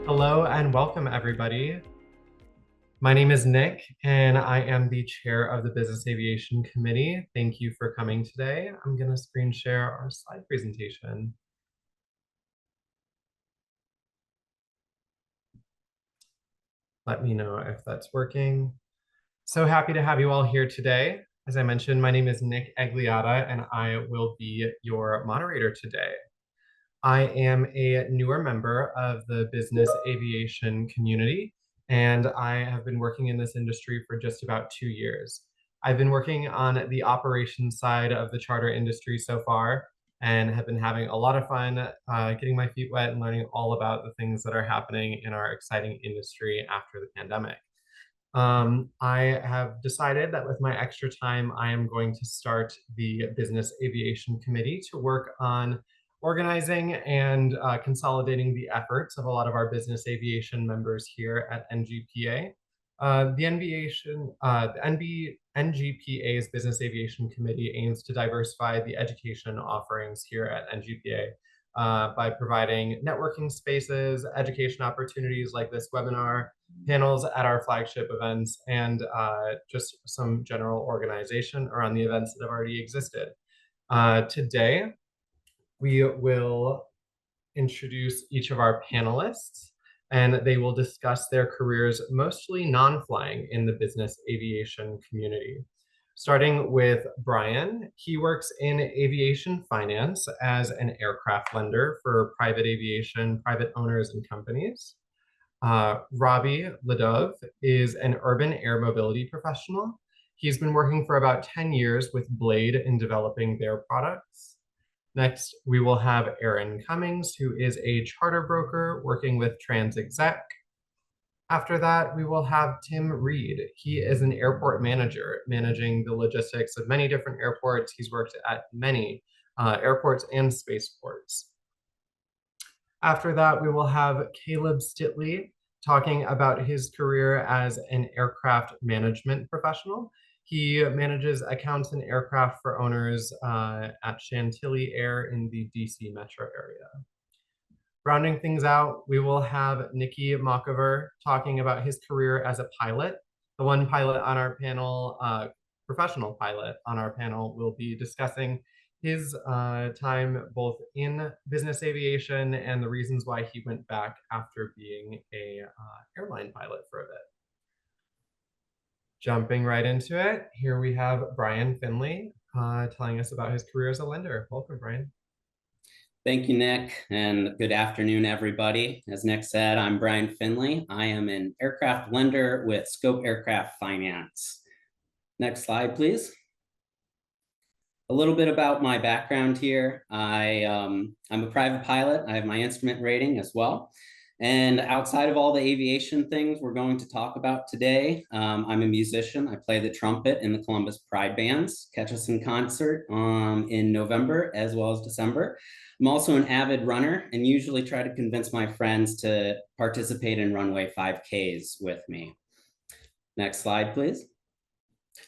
Hello and welcome, everybody. My name is Nick, and I am the chair of the Business Aviation Committee. Thank you for coming today. I'm going to screen share our slide presentation. Let me know if that's working. So happy to have you all here today. As I mentioned, my name is Nick Agliata, and I will be your moderator today. I am a newer member of the business aviation community, and I have been working in this industry for just about 2 years. I've been working on the operations side of the charter industry so far and have been having a lot of fun getting my feet wet and learning all about the things that are happening in our exciting industry after the pandemic. I have decided that with my extra time, I am going to start the Business Aviation Committee to work on organizing and consolidating the efforts of a lot of our business aviation members here at NGPA. The NGPA's Business Aviation Committee aims to diversify the education offerings here at NGPA by providing networking spaces, education opportunities like this webinar, panels at our flagship events, and just some general organization around the events that have already existed. Today, we will introduce each of our panelists, and they will discuss their careers, mostly non-flying, in the business aviation community. Starting with Brian, he works in aviation finance as an aircraft lender for private aviation, private owners, and companies. Robbie Ladove is an urban air mobility professional. He's been working for about 10 years with Blade in developing their products. Next, we will have Aaron Cummings, who is a charter broker working with TransExec. After that, we will have Tim Reed. He is an airport manager, managing the logistics of many different airports. He's worked at many airports and spaceports. After that, we will have Caleb Stitley talking about his career as an aircraft management professional. He manages accounts and aircraft for owners at Chantilly Air in the DC metro area. Rounding things out, we will have Nikki Makover talking about his career as a pilot. The one pilot on our panel, professional pilot on our panel, will be discussing his time both in business aviation and the reasons why he went back after being a airline pilot for a bit. Jumping right into it, here we have Brian Finley telling us about his career as a lender. Welcome, Brian. Thank you, Nick, and good afternoon, everybody. As Nick said, I'm Brian Finley. I am an aircraft lender with Scope Aircraft Finance. Next slide, please. A little bit about my background here. I'm a private pilot. I have my instrument rating as well. And outside of all the aviation things we're going to talk about today, I'm a musician. I play the trumpet in the Columbus Pride Bands. Catch us in concert in November as well as December. I'm also an avid runner and usually try to convince my friends to participate in runway 5Ks with me. Next slide, please.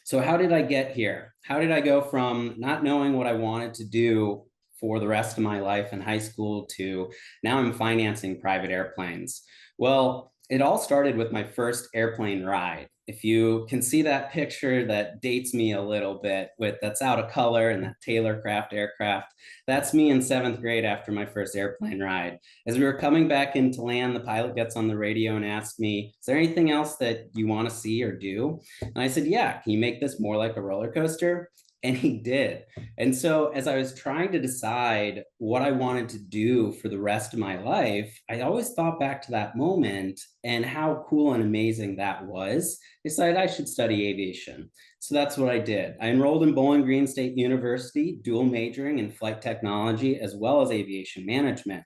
So how did I get here? How did I go from not knowing what I wanted to do for the rest of my life in high school to now I'm financing private airplanes? Well, it all started with my first airplane ride. If you can see that picture that dates me a little bit that's out of color and that Taylorcraft aircraft, that's me in 7th grade after my first airplane ride. As we were coming back into land, the pilot gets on the radio and asks me, is there anything else that you want to see or do? And I said, yeah, can you make this more like a roller coaster? And he did. And so as I was trying to decide what I wanted to do for the rest of my life, I always thought back to that moment and how cool and amazing that was. I decided I should study aviation. So that's what I did. I enrolled in Bowling Green State University, dual majoring in flight technology as well as aviation management.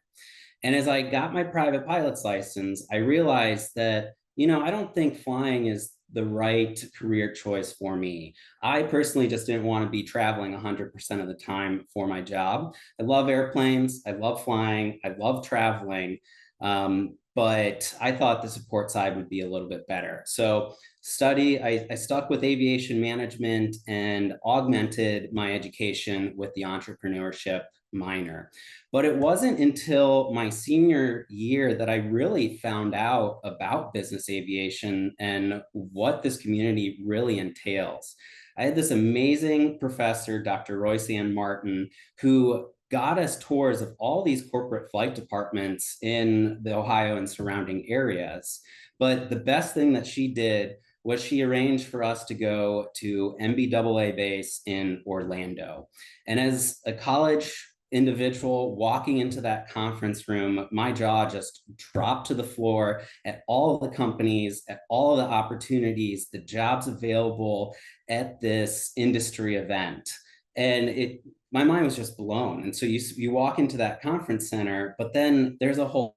And as I got my private pilot's license, I realized that, I don't think flying is the right career choice for me. I personally just didn't want to be traveling 100% of the time for my job. I love airplanes. I love flying. I love traveling. But I thought the support side would be a little bit better. So I stuck with aviation management and augmented my education with the entrepreneurship minor. But it wasn't until my senior year that I really found out about business aviation and what this community really entails. I had this amazing professor, Dr. Royce Ann Martin, who got us tours of all these corporate flight departments in the Ohio and surrounding areas. But the best thing that she did was she arranged for us to go to NBAA base in Orlando. And as a college individual walking into that conference room, my jaw just dropped to the floor at all the companies, at all the opportunities, the jobs available at this industry event. And my mind was just blown. And so you walk into that conference center, but then there's a whole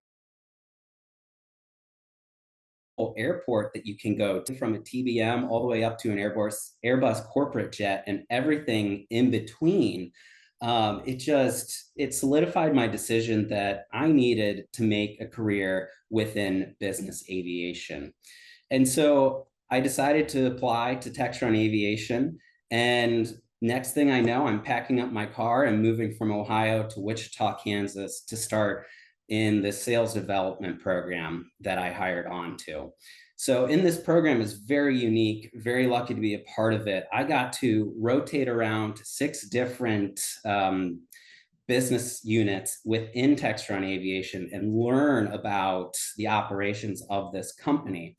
airport that you can go to, from a TBM all the way up to an Airbus corporate jet and everything in between. It solidified my decision that I needed to make a career within business aviation. And so I decided to apply to Textron Aviation. And next thing I know, I'm packing up my car and moving from Ohio to Wichita, Kansas to start in the sales development program that I hired on to. So in this program is very unique, very lucky to be a part of it. I got to rotate around 6 different business units within Textron Aviation and learn about the operations of this company.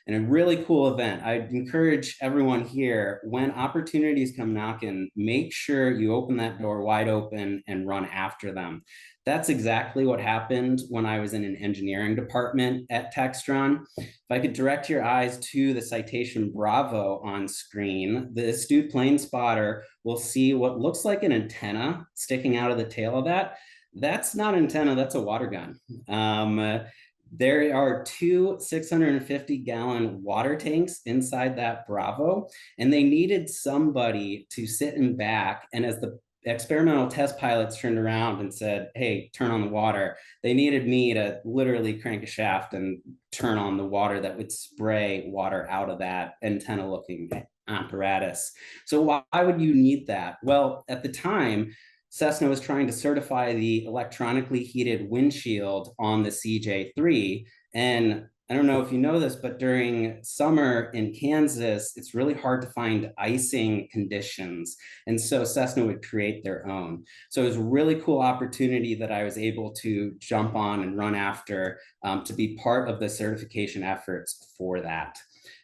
And a really cool event. I'd encourage everyone here, when opportunities come knocking, make sure you open that door wide open and run after them. That's exactly what happened when I was in an engineering department at Textron. If I could direct your eyes to the Citation Bravo on screen, the astute plane spotter will see what looks like an antenna sticking out of the tail of that. That's not an antenna, that's a water gun. There are 2 650-gallon water tanks inside that Bravo, and they needed somebody to sit in back. And as the experimental test pilots turned around and said, "Hey, turn on the water," they needed me to literally crank a shaft and turn on the water that would spray water out of that antenna-looking apparatus. So why would you need that? Well, at the time, Cessna was trying to certify the electronically heated windshield on the CJ3. And I don't know if you know this, but during summer in Kansas, it's really hard to find icing conditions. And so Cessna would create their own. So it was a really cool opportunity that I was able to jump on and run after, to be part of the certification efforts for that.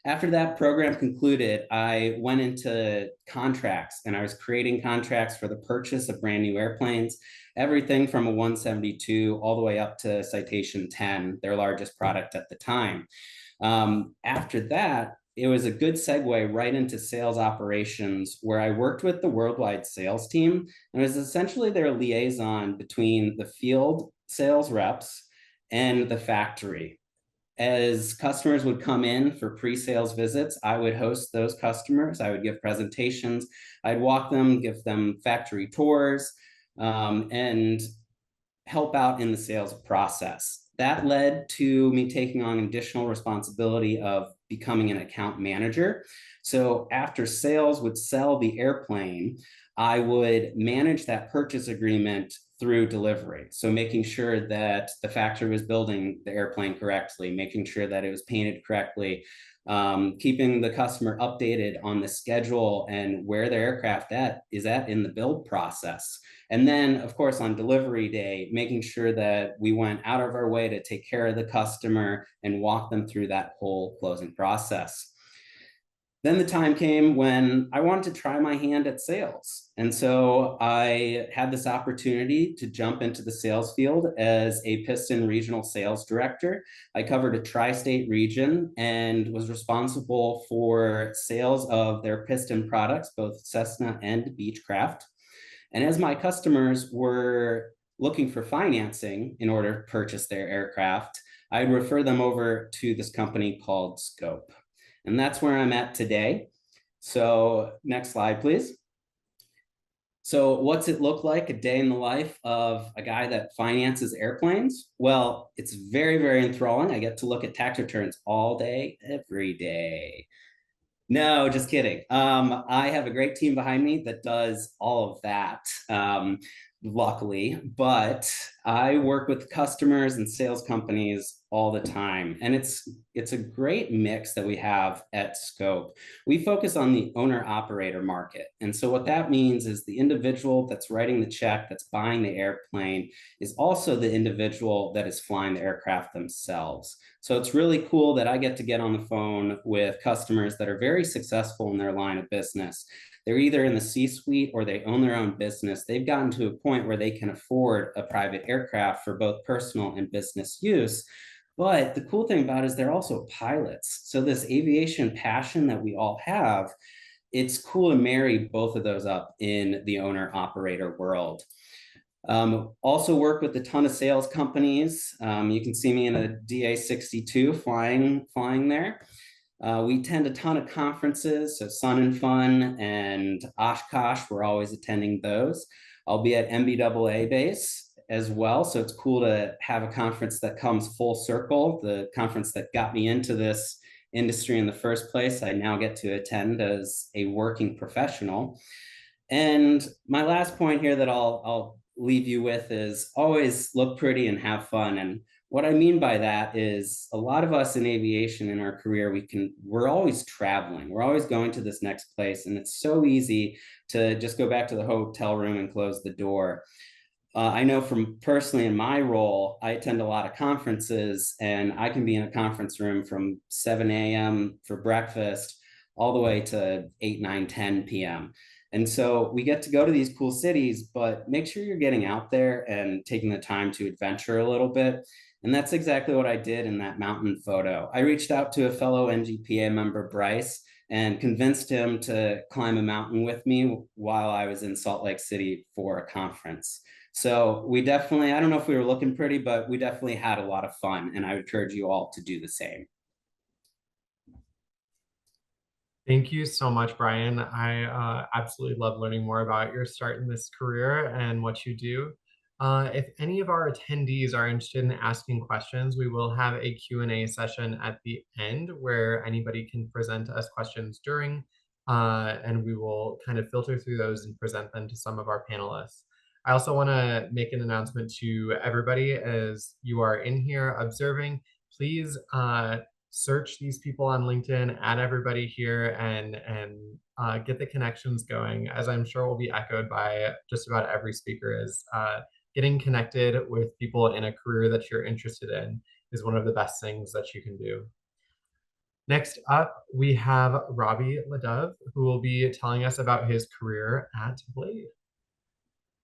After that program concluded, I went into contracts, and I was creating contracts for the purchase of brand new airplanes, everything from a 172 all the way up to Citation 10, their largest product at the time. After that, it was a good segue right into sales operations, where I worked with the worldwide sales team and was essentially their liaison between the field sales reps and the factory. As customers would come in for pre-sales visits, I would host those customers. I would give presentations. I'd walk them, give them factory tours, and help out in the sales process. That led to me taking on additional responsibility of becoming an account manager. So after sales would sell the airplane, I would manage that purchase agreement through delivery. So making sure that the factory was building the airplane correctly, making sure that it was painted correctly, keeping the customer updated on the schedule and where their aircraft is at in the build process. And then, of course, on delivery day, making sure that we went out of our way to take care of the customer and walk them through that whole closing process. Then the time came when I wanted to try my hand at sales. And so I had this opportunity to jump into the sales field as a Piston regional sales director. I covered a tri-state region and was responsible for sales of their Piston products, both Cessna and Beechcraft. And as my customers were looking for financing in order to purchase their aircraft, I'd refer them over to this company called Scope. And that's where I'm at today. So next slide, please. So what's it look like, a day in the life of a guy that finances airplanes? Well, it's very, very enthralling. I get to look at tax returns all day, every day. No, just kidding. I have a great team behind me that does all of that. luckily, but I work with customers and sales companies all the time. And it's a great mix that we have at Scope. We focus on the owner operator market. And so what that means is the individual that's writing the check, that's buying the airplane, is also the individual that is flying the aircraft themselves. So it's really cool that I get to get on the phone with customers that are very successful in their line of business. They're either in the C-suite or they own their own business. They've gotten to a point where they can afford a private aircraft for both personal and business use. But the cool thing about it is they're also pilots. So this aviation passion that we all have, it's cool to marry both of those up in the owner operator world. Also work with a ton of sales companies. You can see me in a DA62 flying there. We attend a ton of conferences, so Sun and Fun and Oshkosh, we're always attending those. I'll be at MBAA base as well, so it's cool to have a conference that comes full circle. The conference that got me into this industry in the first place, I now get to attend as a working professional. And my last point here that I'll leave you with is always look pretty and have fun. And what I mean by that is a lot of us in aviation in our career, we're always traveling. We're always going to this next place. And it's so easy to just go back to the hotel room and close the door. I know from personally in my role, I attend a lot of conferences and I can be in a conference room from 7 a.m. for breakfast all the way to 8, 9, 10 p.m. And so we get to go to these cool cities, but make sure you're getting out there and taking the time to adventure a little bit. And that's exactly what I did in that mountain photo. I reached out to a fellow NGPA member, Bryce, and convinced him to climb a mountain with me while I was in Salt Lake City for a conference. So we definitely, I don't know if we were looking pretty, but we definitely had a lot of fun. And I would encourage you all to do the same. Thank you so much, Brian. I absolutely love learning more about your start in this career and what you do. If any of our attendees are interested in asking questions, we will have a Q&A session at the end where anybody can present us questions during, and we will kind of filter through those and present them to some of our panelists. I also want to make an announcement to everybody as you are in here observing. Please search these people on LinkedIn, add everybody here, and get the connections going, as I'm sure will be echoed by just about every speaker. Is getting connected with people in a career that you're interested in is one of the best things that you can do. Next up, we have Robbie Ledove, who will be telling us about his career at Blade.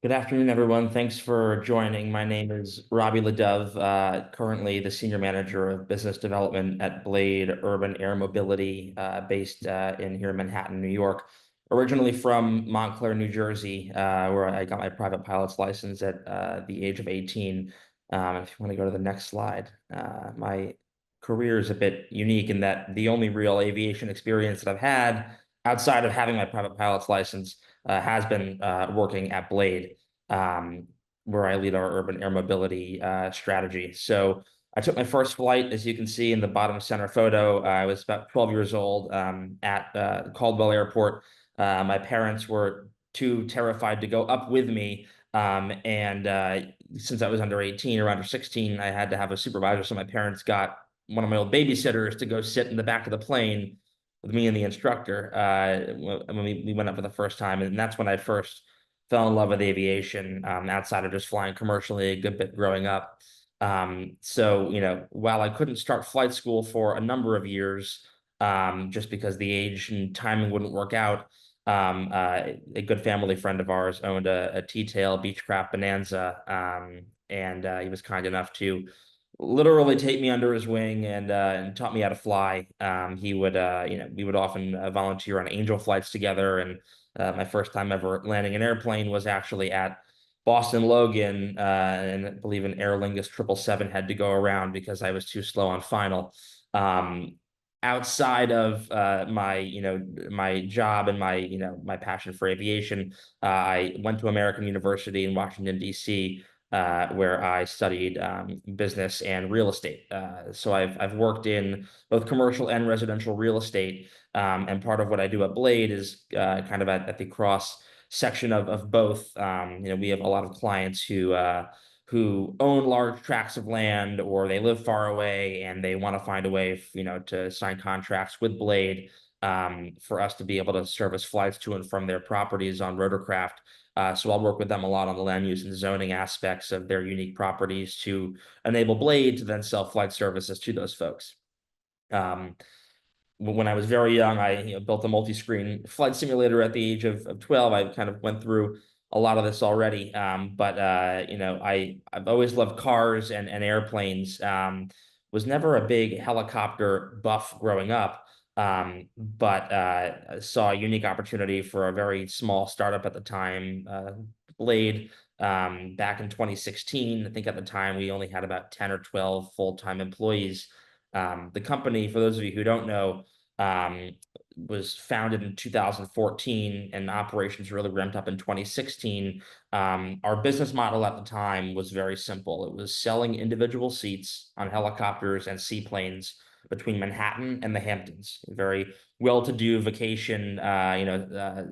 Good afternoon, everyone. Thanks for joining. My name is Robbie Ledove, currently the Senior Manager of Business Development at Blade Urban Air Mobility, based in here in Manhattan, New York. Originally from Montclair, New Jersey, where I got my private pilot's license at the age of 18. If you want to go to the next slide, my career is a bit unique in that the only real aviation experience that I've had outside of having my private pilot's license has been working at Blade, where I lead our urban air mobility strategy. So I took my first flight, as you can see in the bottom center photo. I was about 12 years old at Caldwell Airport. My parents were too terrified to go up with me. And since I was under 18 or under 16, I had to have a supervisor. So my parents got one of my old babysitters to go sit in the back of the plane with me and the instructor when we went up for the first time. And that's when I first fell in love with aviation, outside of just flying commercially a good bit growing up. So, while I couldn't start flight school for a number of years, just because the age and timing wouldn't work out, a good family friend of ours owned a T-tail Beechcraft Bonanza, and he was kind enough to literally take me under his wing and taught me how to fly. He would, we would often volunteer on angel flights together. And my first time ever landing an airplane was actually at Boston Logan, and I believe an Aer Lingus 777 had to go around because I was too slow on final. Outside of my job and my passion for aviation, I went to American University in Washington, D.C., where I studied business and real estate. So I've worked in both commercial and residential real estate. And part of what I do at Blade is kind of at the cross section of both. We have a lot of clients who own large tracts of land, or they live far away and they want to find a way, to sign contracts with Blade, for us to be able to service flights to and from their properties on rotorcraft. So I'll work with them a lot on the land use and zoning aspects of their unique properties to enable Blade to then sell flight services to those folks. When I was very young, I built a multi-screen flight simulator at the age of 12. I kind of went through a lot of this already. But I've always loved cars and airplanes. Was never a big helicopter buff growing up. But saw a unique opportunity for a very small startup at the time, Blade, back in 2016. I think at the time we only had about 10 or 12 full-time employees. The company, for those of you who don't know, was founded in 2014 and operations really ramped up in 2016. Our business model at the time was very simple. It was selling individual seats on helicopters and seaplanes between Manhattan and the Hamptons. Very well-to-do vacation,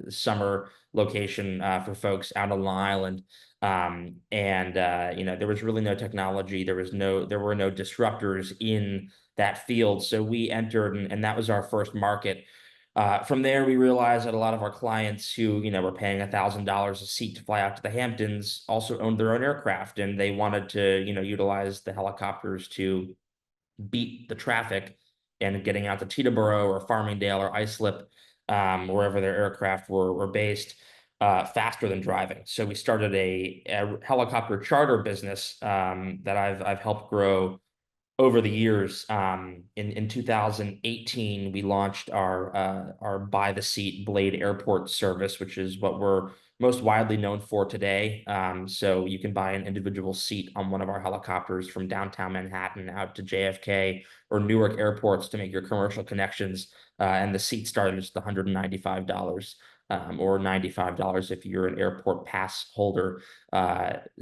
summer location for folks out on Long Island. There was really no technology. There were no disruptors in that field. So we entered, and that was our first market. From there, we realized that a lot of our clients who, were paying $1,000 a seat to fly out to the Hamptons also owned their own aircraft, and they wanted to, utilize the helicopters to beat the traffic and getting out to Teterboro or Farmingdale or Islip, wherever their aircraft were based, faster than driving. So we started a helicopter charter business that I've helped grow over the years. In 2018, we launched our buy the seat Blade Airport service, which is what we're most widely known for today. So you can buy an individual seat on one of our helicopters from downtown Manhattan out to JFK or Newark airports to make your commercial connections. And the seat started at just $195. Or $95 if you're an airport pass holder.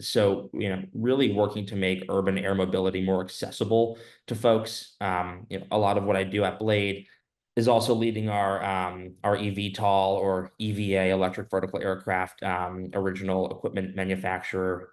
So, really working to make urban air mobility more accessible to folks. A lot of what I do at Blade is also leading our eVTOL or EVA, electric vertical aircraft, original equipment manufacturer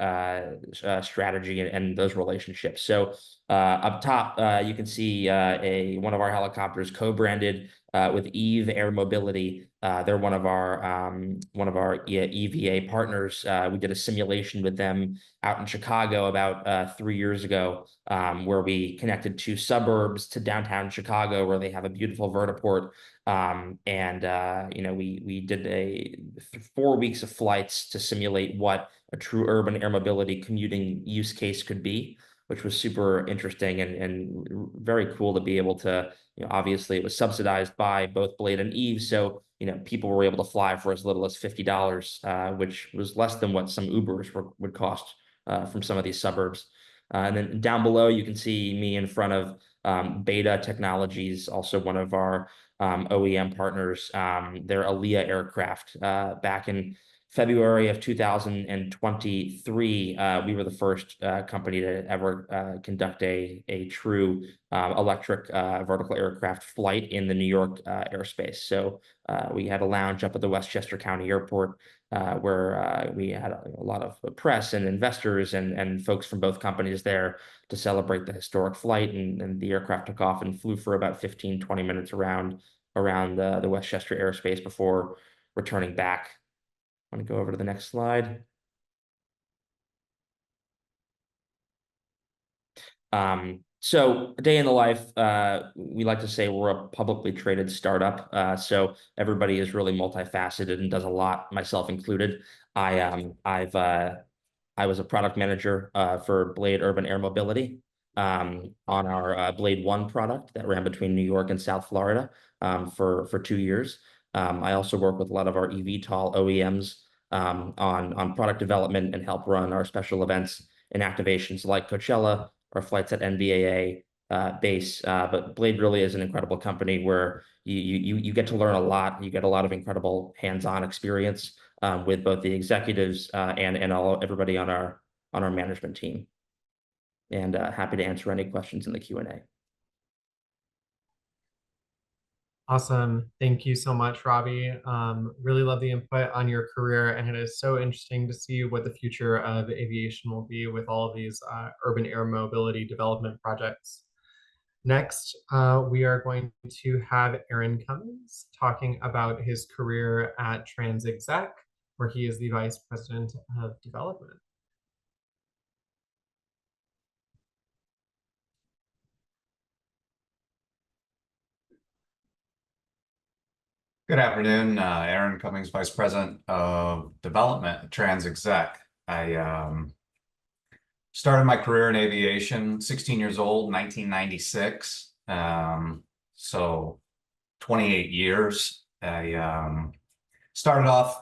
strategy and those relationships. So up top, you can see one of our helicopters co-branded with Eve Air Mobility. They're one of our EVA partners. We did a simulation with them out in Chicago about 3 years ago, where we connected 2 suburbs to downtown Chicago, where they have a beautiful vertiport. We did 4 weeks of flights to simulate what a true urban air mobility commuting use case could be, which was super interesting and very cool to be able to, obviously it was subsidized by both Blade and Eve. So, people were able to fly for as little as $50, which was less than what some Ubers would cost from some of these suburbs. And then down below, you can see me in front of Beta Technologies, also one of our OEM partners. Their Alia aircraft, back in February of 2023, we were the first company to ever conduct a true electric vertical aircraft flight in the New York airspace. So we had a lounge up at the Westchester County Airport, where we had a lot of press and investors and folks from both companies there to celebrate the historic flight. And the aircraft took off and flew for about 15-20 minutes around the Westchester airspace before returning back. I'm going to go over to the next slide. So a day in the life, we like to say we're a publicly traded startup. So everybody is really multifaceted and does a lot, myself included. I was a product manager for Blade Urban Air Mobility on our Blade One product that ran between New York and South Florida for 2 years. I also work with a lot of our eVTOL OEMs on product development and help run our special events and activations like Coachella or flights at NBAA base. But Blade really is an incredible company where you get to learn a lot. You get a lot of incredible hands-on experience with both the executives and everybody on our management team. And happy to answer any questions in the Q&A. Awesome. Thank you so much, Robbie. Really love the input on your career, and it is so interesting to see what the future of aviation will be with all of these urban air mobility development projects. Next, we are going to have Aaron Cummins talking about his career at TransExec, where he is the Vice President of Development. Good afternoon, Aaron Cummings, Vice President of Development at TransExec. I started my career in aviation, 16 years old, 1996. So 28 years. I started off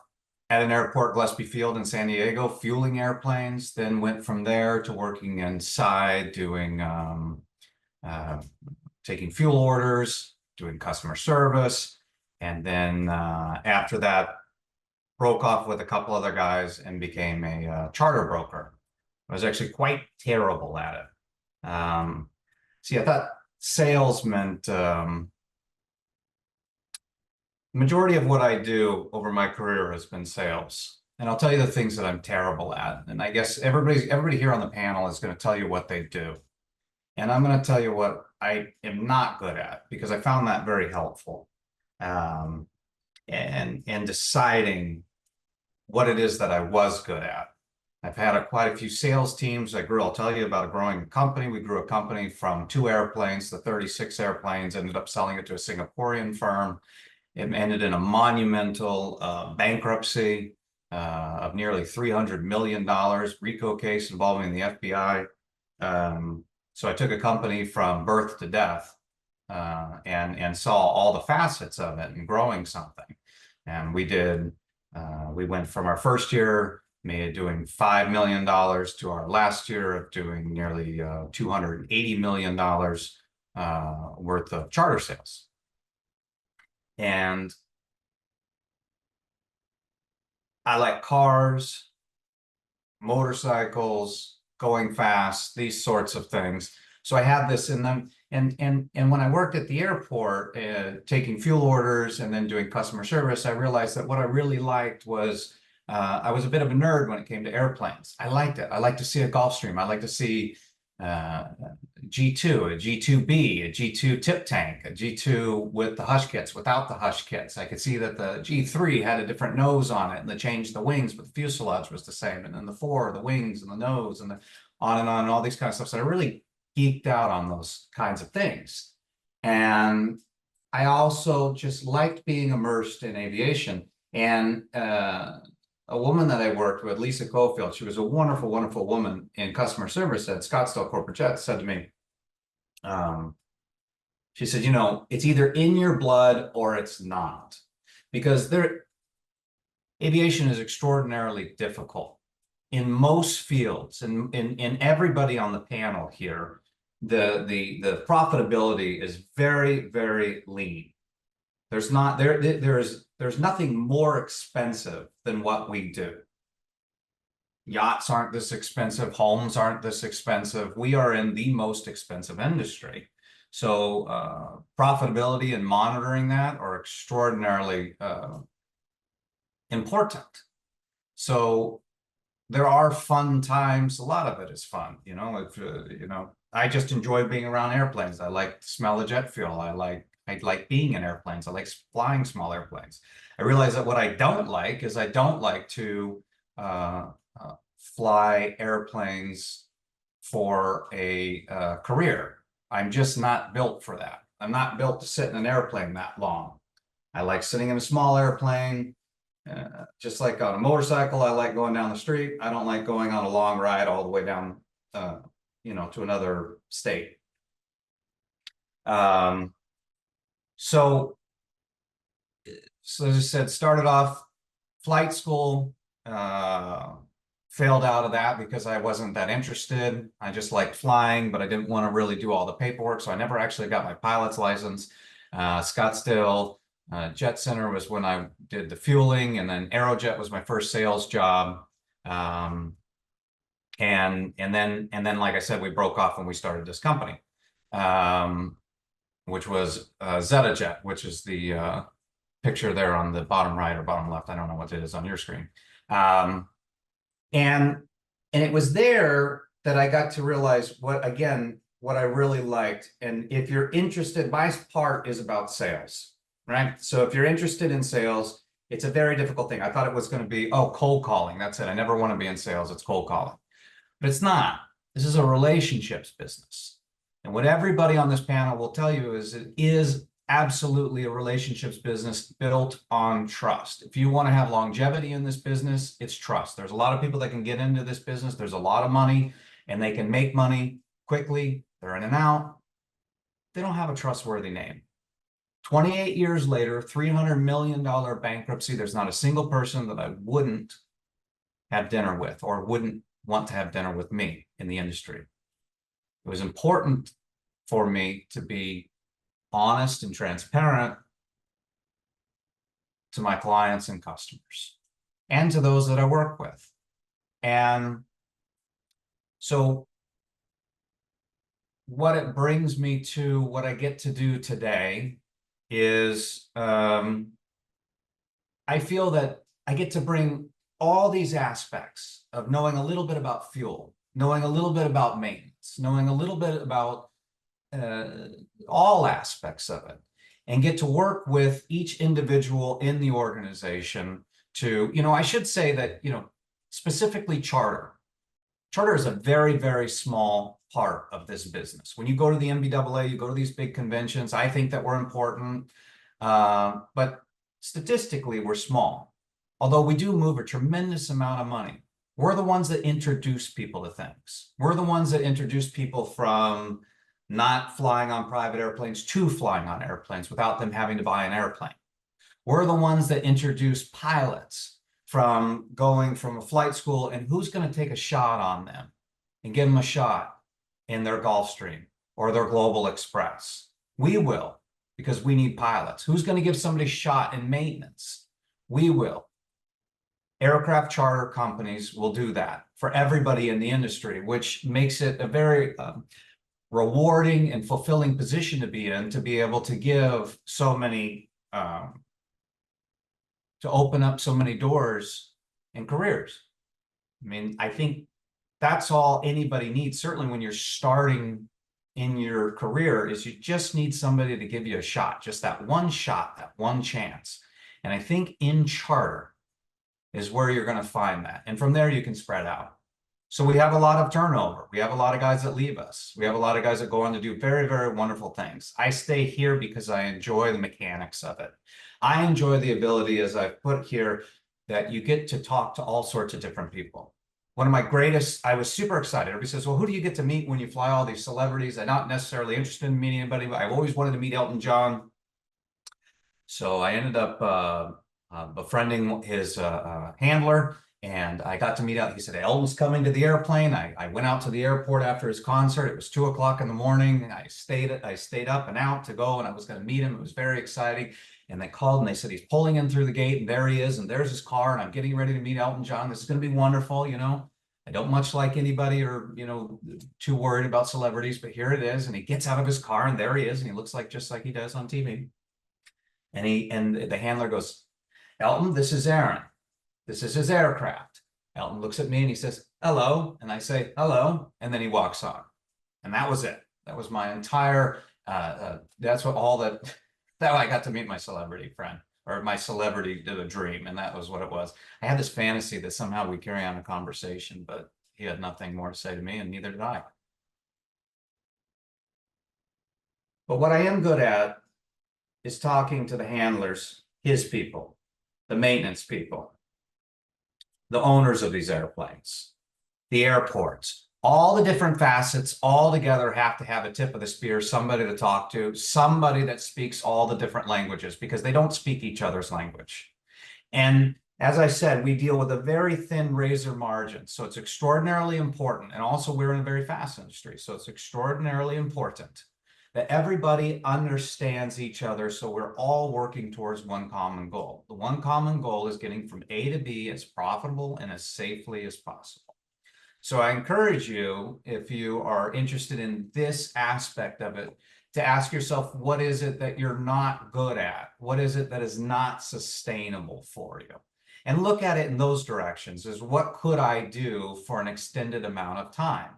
at an airport, Gillespie Field in San Diego, fueling airplanes, then went from there to working inside, doing taking fuel orders, doing customer service. And then after that, broke off with a couple other guys and became a charter broker. I was actually quite terrible at it. See, I thought sales meant majority of what I do over my career has been sales. And I'll tell you the things that I'm terrible at. And I guess everybody here on the panel is going to tell you what they do. And I'm going to tell you what I am not good at, because I found that very helpful. And deciding what it is that I was good at. I've had quite a few sales teams. I'll tell you about a growing company. We grew a company from 2 airplanes to 36 airplanes, ended up selling it to a Singaporean firm. It ended in a monumental bankruptcy of nearly $300 million, RICO case involving the FBI. So I took a company from birth to death and saw all the facets of it and growing something. And we went from our first year doing $5 million to our last year of doing nearly $280 million worth of charter sales. And I like cars, motorcycles, going fast, these sorts of things. So I had this in them. And when I worked at the airport, taking fuel orders and then doing customer service, I realized that what I really liked was I was a bit of a nerd when it came to airplanes. I liked it. I like to see a Gulfstream. I like to see G2, a G2B, a G2 tip tank, a G2 with the hush kits, without the hush kits. I could see that the G3 had a different nose on it, and they changed the wings, but the fuselage was the same. And then the 4, the wings and the nose and on and all these kind of stuff. So I really geeked out on those kinds of things. And I also just liked being immersed in aviation. And a woman that I worked with, Lisa Cofield, she was a wonderful, wonderful woman in customer service at Scottsdale Corporate Jets, said to me, she said, it's either in your blood or it's not, because aviation is extraordinarily difficult in most fields, and in everybody on the panel here. The profitability is very, very lean. There's nothing more expensive than what we do. Yachts aren't this expensive. Homes aren't this expensive. We are in the most expensive industry. So profitability and monitoring that are extraordinarily important. So there are fun times. A lot of it is fun. I just enjoy being around airplanes. I like the smell of jet fuel. I like being in airplanes. I like flying small airplanes. I realize that what I don't like is I don't like to fly airplanes for a career. I'm just not built for that. I'm not built to sit in an airplane that long. I like sitting in a small airplane. Just like on a motorcycle, I like going down the street. I don't like going on a long ride all the way down, to another state. So as I said, started off flight school, failed out of that because I wasn't that interested. I just liked flying, but I didn't want to really do all the paperwork. So I never actually got my pilot's license. Scottsdale Jet Center was when I did the fueling, and then Aerojet was my first sales job. And then, like I said, we broke off and we started this company. which was ZetaJet, which is the picture there on the bottom right or bottom left. I don't know what it is on your screen. And it was there that I got to realize what I really liked. And if you're interested, my part is about sales, right? So if you're interested in sales, it's a very difficult thing. I thought it was going to be, oh, cold calling. That's it. I never want to be in sales. It's cold calling. But it's not. This is a relationships business. And what everybody on this panel will tell you is it is absolutely a relationships business built on trust. If you want to have longevity in this business, it's trust. There's a lot of people that can get into this business. There's a lot of money and they can make money quickly. They're in and out. They don't have a trustworthy name. 28 years later, $300 million bankruptcy. There's not a single person that I wouldn't have dinner with or wouldn't want to have dinner with me in the industry. It was important for me to be honest and transparent to my clients and customers and to those that I work with. And so what it brings me to, what I get to do today is I feel that I get to bring all these aspects of knowing a little bit about fuel, knowing a little bit about maintenance, knowing a little bit about all aspects of it, and get to work with each individual in the organization to, I should say that, specifically charter. Charter is a very, very small part of this business. When you go to the NBAA, you go to these big conventions, I think that we're important, but statistically, we're small. Although we do move a tremendous amount of money. We're the ones that introduce people to things. We're the ones that introduce people from not flying on private airplanes to flying on airplanes without them having to buy an airplane. We're the ones that introduce pilots from going from a flight school and who's going to take a shot on them and give them a shot in their Gulfstream or their Global Express. We will, because we need pilots. Who's going to give somebody a shot in maintenance? We will. Aircraft charter companies will do that for everybody in the industry, which makes it a very rewarding and fulfilling position to be in, to be able to give so many, to open up so many doors and careers. I mean, I think that's all anybody needs, certainly when you're starting in your career, is you just need somebody to give you a shot, just that one shot, that one chance. And I think in charter is where you're going to find that. And from there, you can spread out. So we have a lot of turnover. We have a lot of guys that leave us. We have a lot of guys that go on to do very, very wonderful things. I stay here because I enjoy the mechanics of it. I enjoy the ability, as I've put here, that you get to talk to all sorts of different people. One of my greatest, I was super excited. Everybody says, well, who do you get to meet when you fly all these celebrities? I'm not necessarily interested in meeting anybody, but I've always wanted to meet Elton John. So I ended up befriending his handler, and I got to meet out. He said, Elton's coming to the airplane. I went out to the airport after his concert. It was 2 o'clock in the morning. I stayed up and out to go, and I was going to meet him. It was very exciting. And they called and they said, he's pulling in through the gate, and there he is, and there's his car, and I'm getting ready to meet Elton John. This is going to be wonderful. I don't much like anybody or, too worried about celebrities, but here it is. And he gets out of his car, and there he is, and he looks just like he does on TV. And the handler goes, Elton, this is Aaron. This is his aircraft. Elton looks at me and he says, hello. And I say, hello. And then he walks on. And that was it. That was my entire, that's what all that I got to meet my celebrity friend, or my celebrity dream. And that was what it was. I had this fantasy that somehow we carry on a conversation, but he had nothing more to say to me, and neither did I. But what I am good at is talking to the handlers, his people, the maintenance people, the owners of these airplanes, the airports, all the different facets all together have to have a tip of the spear, somebody to talk to, somebody that speaks all the different languages, because they don't speak each other's language. And as I said, we deal with a very thin razor margin. So it's extraordinarily important. And also we're in a very fast industry. So it's extraordinarily important that everybody understands each other, so we're all working towards one common goal. The one common goal is getting from A to B as profitable and as safely as possible. So I encourage you, if you are interested in this aspect of it, to ask yourself, what is it that you're not good at? What is it that is not sustainable for you? And look at it in those directions, is what could I do for an extended amount of time?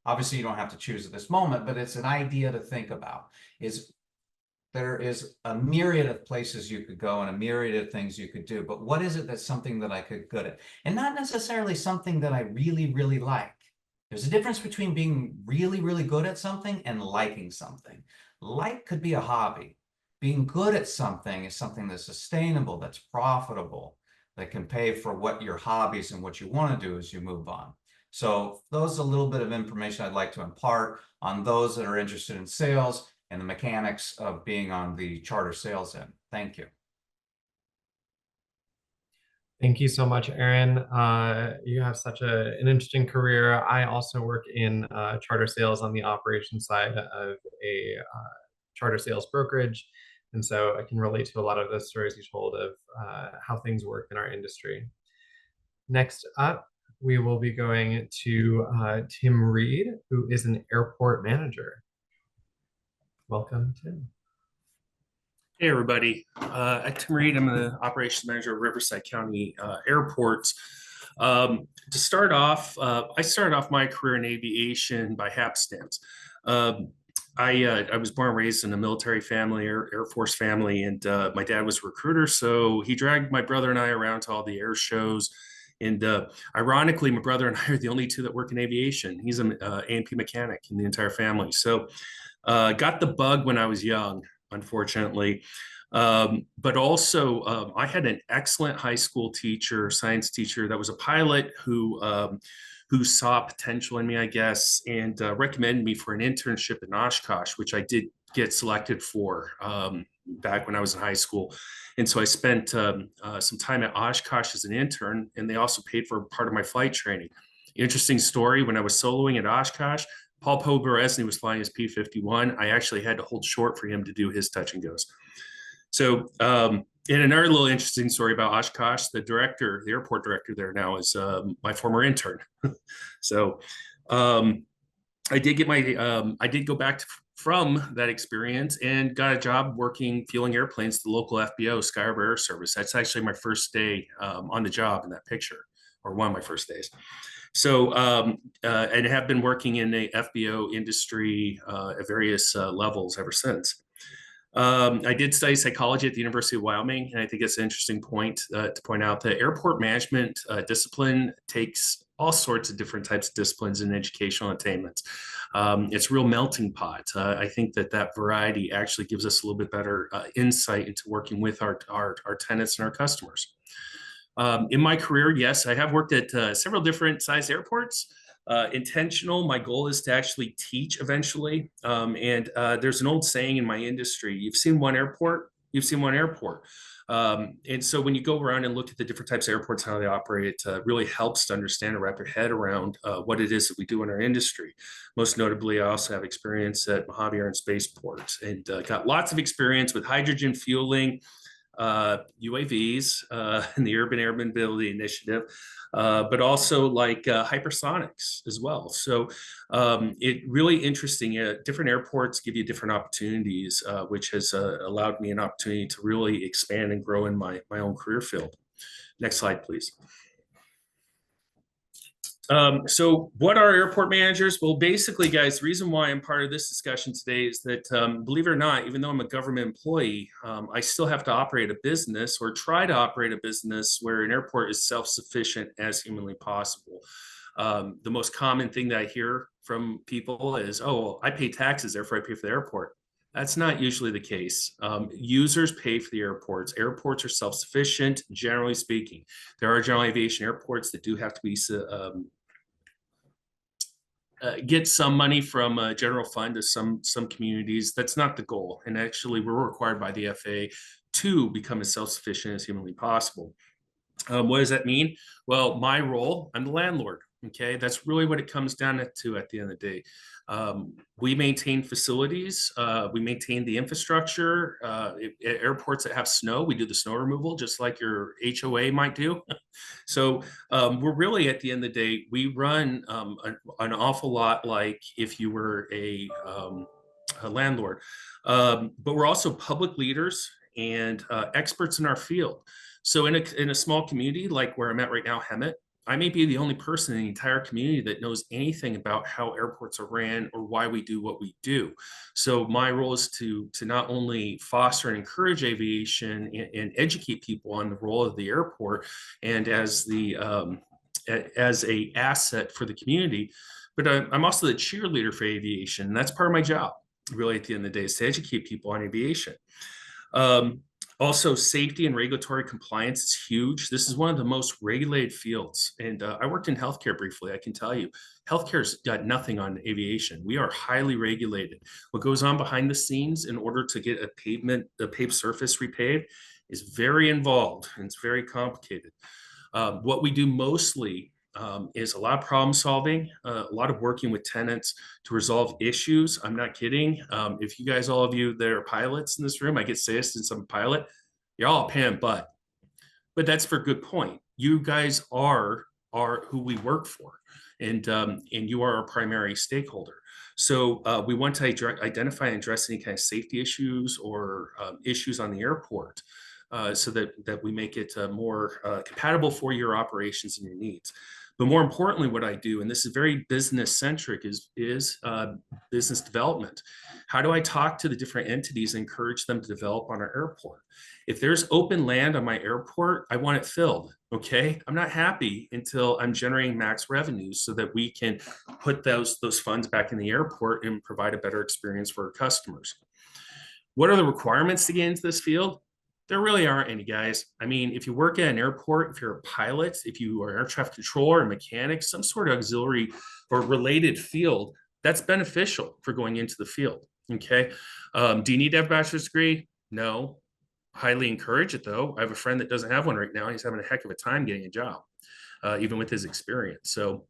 Obviously, you don't have to choose at this moment, but it's an idea to think about. Is there is a myriad of places you could go and a myriad of things you could do, but what is it that's something that I could good at? And not necessarily something that I really, really like. There's a difference between being really, really good at something and liking something. Like could be a hobby. Being good at something is something that's sustainable, that's profitable, that can pay for what your hobbies and what you want to do as you move on. So those are a little bit of information I'd like to impart on those that are interested in sales and the mechanics of being on the charter sales end. Thank you. Thank you so much, Aaron. You have such an interesting career. I also work in charter sales on the operations side of a charter sales brokerage. And so I can relate to a lot of the stories you told of how things work in our industry. Next up, we will be going to Tim Reed, who is an airport manager. Welcome, Tim. Hey, everybody. I'm Tim Reed. I'm the operations manager of Riverside County Airports. To start off, I started off my career in aviation by hapstance. I was born and raised in a military family, Air Force family, and my dad was a recruiter. So he dragged my brother and I around to all the air shows. And ironically, my brother and I are the only two that work in aviation. He's an A&P mechanic in the entire family. So got the bug when I was young, unfortunately. But also, I had an excellent high school teacher, science teacher, that was a pilot who saw potential in me, I guess, and recommended me for an internship in Oshkosh, which I did get selected for back when I was in high school. And so I spent some time at Oshkosh as an intern, and they also paid for part of my flight training. Interesting story, when I was soloing at Oshkosh, Paul Poberesny was flying his P-51. I actually had to hold short for him to do his touch and goes. So, and another little interesting story about Oshkosh, the director, the airport director there now is my former intern. So I did get my, I did go back from that experience and got a job working, fueling airplanes to the local FBO, Sky Harbor Air Service. That's actually my first day on the job in that picture, or one of my first days. So, and have been working in the FBO industry at various levels ever since. I did study psychology at the University of Wyoming, and I think it's an interesting point to point out that airport management discipline takes all sorts of different types of disciplines and educational attainments. It's a real melting pot. I think that variety actually gives us a little bit better insight into working with our tenants and our customers. In my career, yes, I have worked at several different size airports. Intentional, my goal is to actually teach eventually. There's an old saying in my industry: you've seen one airport, you've seen one airport. And so when you go around and look at the different types of airports, how they operate, it really helps to understand and wrap your head around what it is that we do in our industry. Most notably, I also have experience at Mojave Air and Spaceport, and got lots of experience with hydrogen fueling, UAVs, and the Urban Air Mobility Initiative, but also like hypersonics as well. So it really interesting. Different airports give you different opportunities, which has allowed me an opportunity to really expand and grow in my own career field. Next slide, please. So what are airport managers? Well, basically, guys, the reason why I'm part of this discussion today is that, believe it or not, even though I'm a government employee, I still have to operate a business, or try to operate a business, where an airport is self-sufficient as humanly possible. The most common thing that I hear from people is, oh, well, I pay taxes, therefore I pay for the airport. That's not usually the case. Users pay for the airports. Airports are self-sufficient, generally speaking. There are general aviation airports that do have to be get some money from a general fund to some communities. That's not the goal. And actually, we're required by the FAA to become as self-sufficient as humanly possible. What does that mean? Well, my role, I'm the landlord. Okay, that's really what it comes down to at the end of the day. We maintain facilities, we maintain the infrastructure. Airports that have snow, we do the snow removal, just like your HOA might do. So we're really, at the end of the day, we run an awful lot like if you were a landlord. But we're also public leaders and experts in our field. So in a small community like where I'm at right now, Hemet, I may be the only person in the entire community that knows anything about how airports are ran or why we do what we do. So my role is to not only foster and encourage aviation and educate people on the role of the airport and as a asset for the community, but I'm also the cheerleader for aviation. And that's part of my job, really, at the end of the day, is to educate people on aviation. Also, safety and regulatory compliance is huge. This is one of the most regulated fields. And I worked in healthcare briefly. I can tell you, healthcare's got nothing on aviation. We are highly regulated. What goes on behind the scenes in order to get a paved surface repaved is very involved and it's very complicated. What we do mostly is a lot of problem solving, a lot of working with tenants to resolve issues. I'm not kidding. If you guys, all of you that are pilots in this room, I get to say this since I'm a pilot, you're all a pain in the butt. But that's for a good point. You guys are who we work for, and you are our primary stakeholder. So we want to identify and address any kind of safety issues or issues on the airport. So that we make it more compatible for your operations and your needs. But more importantly, what I do, and this is very business centric, is business development. How do I talk to the different entities and encourage them to develop on our airport? If there's open land on my airport, I want it filled. Okay, I'm not happy until I'm generating max revenues so that we can put those funds back in the airport and provide a better experience for our customers. What are the requirements to get into this field? There really aren't any, guys. I mean, if you work at an airport, if you're a pilot, if you are an air traffic controller, a mechanic, some sort of auxiliary or related field, that's beneficial for going into the field, okay? Do you need to have a bachelor's degree? No. Highly encourage it, though. I have a friend that doesn't have one right now, and he's having a heck of a time getting a job, even with his experience. So,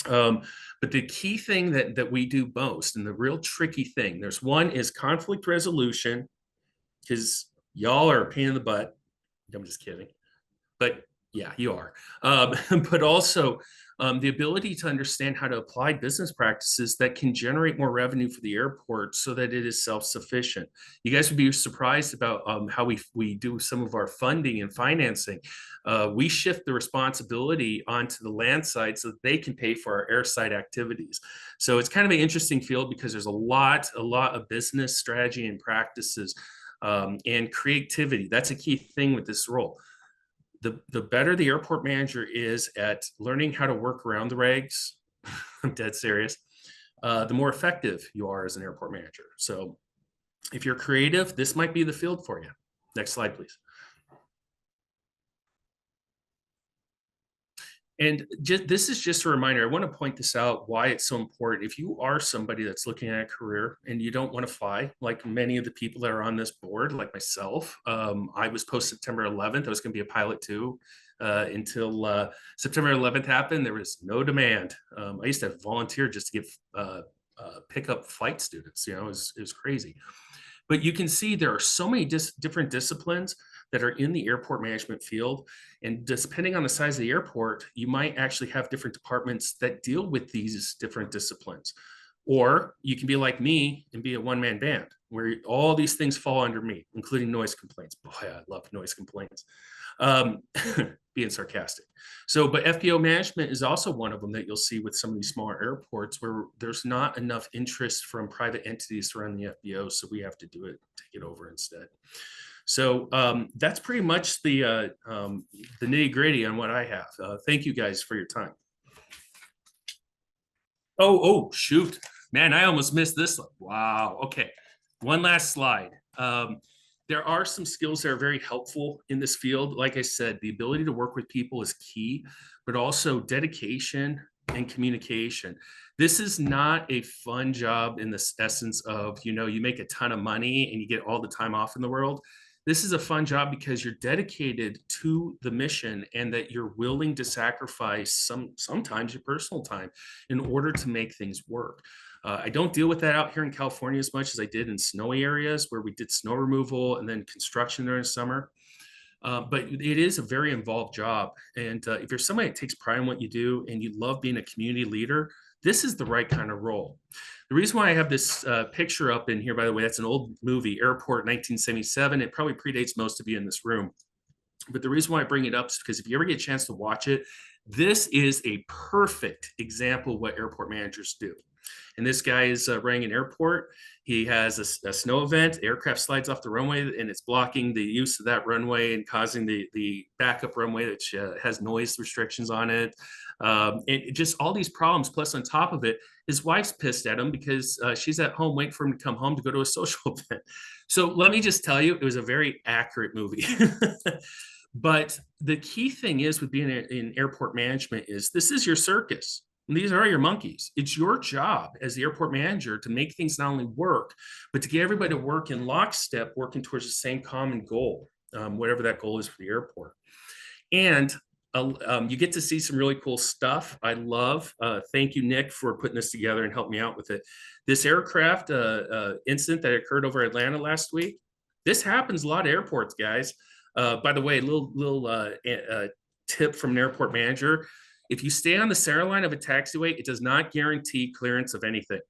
but the key thing that we do most, and the real tricky thing, there's one is conflict resolution, because y'all are a pain in the butt. I'm just kidding. But yeah, you are. But also the ability to understand how to apply business practices that can generate more revenue for the airport so that it is self-sufficient. You guys would be surprised about how we do some of our funding and financing. We shift the responsibility onto the land side so that they can pay for our airside activities. So it's kind of an interesting field because there's a lot of business strategy and practices and creativity. That's a key thing with this role. The better the airport manager is at learning how to work around the regs, I'm dead serious, the more effective you are as an airport manager. So if you're creative, this might be the field for you. Next slide, please. And this is just a reminder. I want to point this out, why it's so important. If you are somebody that's looking at a career and you don't want to fly, like many of the people that are on this board, like myself, I was post September 11th. I was going to be a pilot too until September 11th happened. There was no demand. I used to volunteer just to get pick up flight students. You know, it was crazy. But you can see there are so many different disciplines that are in the airport management field. And depending on the size of the airport, you might actually have different departments that deal with these different disciplines. Or you can be like me and be a one-man band where all these things fall under me, including noise complaints. Boy, I love noise complaints. Being sarcastic. So, but FBO management is also one of them that you'll see with some of these smaller airports where there's not enough interest from private entities to run the FBO. So we have to do it, take it over instead. So that's pretty much the nitty gritty on what I have. Thank you guys for your time. Oh, shoot, man, I almost missed this. Wow. Okay. One last slide. There are some skills that are very helpful in this field. Like I said, the ability to work with people is key, but also dedication and communication. This is not a fun job in the essence of, you know, you make a ton of money and you get all the time off in the world. This is a fun job because you're dedicated to the mission and that you're willing to sacrifice sometimes your personal time in order to make things work. I don't deal with that out here in California as much as I did in snowy areas where we did snow removal and then construction during the summer. But it is a very involved job. And if you're somebody that takes pride in what you do and you love being a community leader, This is the right kind of role. The reason why I have this picture up in here, by the way, that's an old movie, Airport 1977. It probably predates most of you in this room. But the reason why I bring it up is because if you ever get a chance to watch it, this is a perfect example of what airport managers do. And this guy is running an airport. He has a snow event. The aircraft slides off the runway, and it's blocking the use of that runway and causing the backup runway that has noise restrictions on it. And just all these problems. Plus, on top of it, his wife's pissed at him because she's at home waiting for him to come home to go to a social event. So let me just tell you, it was a very accurate movie. But the key thing is with being in airport management is this is your circus. And these are your monkeys. It's your job as the airport manager to make things not only work, but to get everybody to work in lockstep, working towards the same common goal, whatever that goal is for the airport. And you get to see some really cool stuff. I love, thank you, Nick, for putting this together and helping me out with it. This aircraft incident that occurred over Atlanta last week, this happens a lot of airports, guys. By the way, a little tip from an airport manager. If you stay on the center line of a taxiway, it does not guarantee clearance of anything.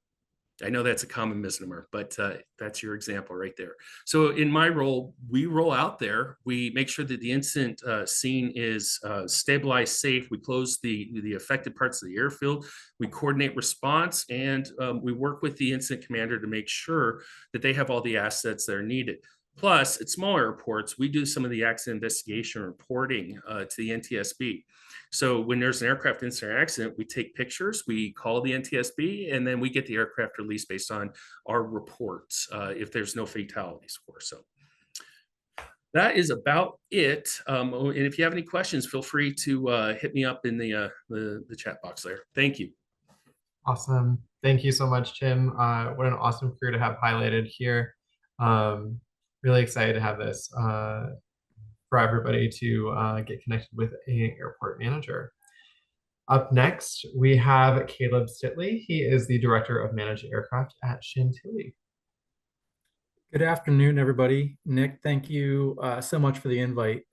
I know that's a common misnomer, but that's your example right there. So in my role, we roll out there. We make sure that the incident scene is stabilized, safe. We close the affected parts of the airfield. We coordinate response, and we work with the incident commander to make sure that they have all the assets that are needed. Plus, at smaller airports, we do some of the accident investigation reporting to the NTSB. So when there's an aircraft incident or accident, we take pictures, we call the NTSB, and then we get the aircraft released based on our reports if there's no fatalities, of course. So that is about it. And if you have any questions, feel free to hit me up in the chat box there. Thank you. Awesome. Thank you so much, Tim. What an awesome career to have highlighted here. Really excited to have this for everybody to get connected with an airport manager. Up next, we have Caleb Stitley. He is the Director of Managed Aircraft at Chantilly. Good afternoon, everybody. Nick, thank you so much for the invite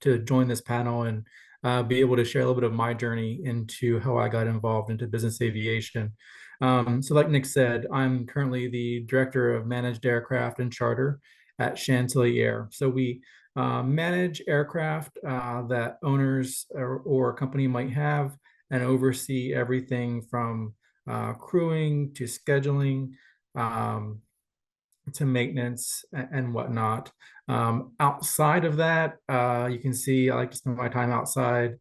to join this panel and be able to share a little bit of my journey into how I got involved into business aviation. So like Nick said, I'm currently the Director of Managed Aircraft and Charter at Chantilly Air. So we manage aircraft that owners or a company might have and oversee everything from crewing to scheduling, to maintenance and whatnot. Outside of that, you can see I like to spend my time outside.